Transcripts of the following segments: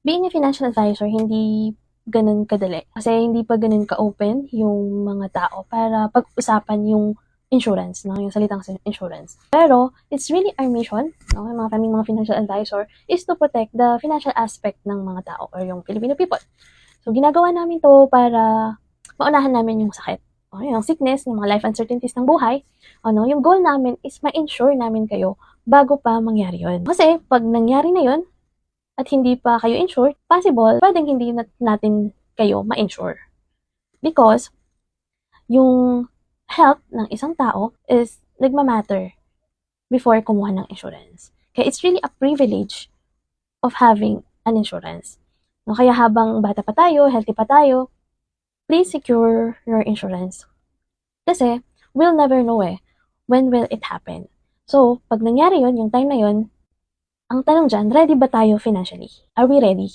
being a financial advisor, hindi ganun kadali. Kasi hindi pa ganun ka-open yung mga tao para pag-usapan yung insurance, no? Yung salitang insurance. Pero, it's really our mission, no? Yung mga kaming mga financial advisor, is to protect the financial aspect ng mga tao or yung Filipino people. So, ginagawa namin to para maunahan namin yung sakit. O, yung sickness, yung mga life uncertainties ng buhay. Ano, yung goal namin is ma-insure namin kayo bago pa mangyari yun. Kasi, pag nangyari na yun, at hindi pa kayo insured, possible, pwedeng hindi natin kayo ma-insure. Because, yung health ng isang tao is nagmamatter before kumuha ng insurance. Kaya it's really a privilege of having an insurance. No, kaya habang bata pa tayo, healthy pa tayo, please secure your insurance. Kasi, we'll never know when will it happen. So, pag nangyari yun, yung time na yun, ang tanong dyan, ready ba tayo financially? Are we ready?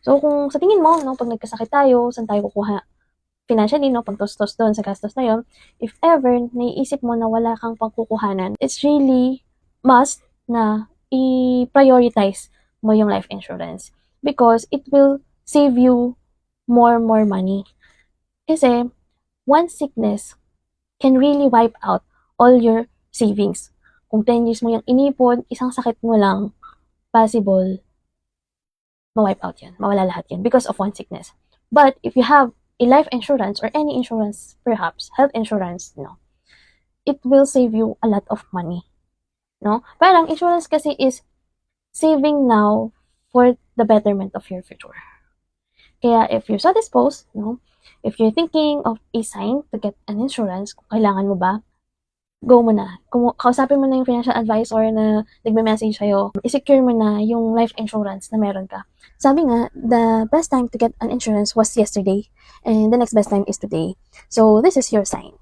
So, kung sa tingin mo, no, pag nagkasakit tayo, saan tayo kukuha financially, no, pagtustos doon sa gastos na yun, if ever, naiisip mo na wala kang pagkukuhanan, it's really must na i-prioritize mo yung life insurance because it will save you more money. Kasi, one sickness can really wipe out all your savings. Kung 10 years mo yung inipon, isang sakit mo lang, possible, ma-wipe out yan. Mawala lahat yan because of one sickness. But if you have a life insurance or any insurance, perhaps, health insurance, no, it will save you a lot of money. No? Parang insurance kasi is saving now for the betterment of your future. Kaya if you're so disposed, no, if you're thinking of a sign to get an insurance, kung kailangan mo ba, go mo na. Kung kausapin mo na yung financial advisor na nagme-message sa'yo, i-secure mo na yung life insurance na meron ka. Sabi nga, the best time to get an insurance was yesterday, and the next best time is today. So, this is your sign.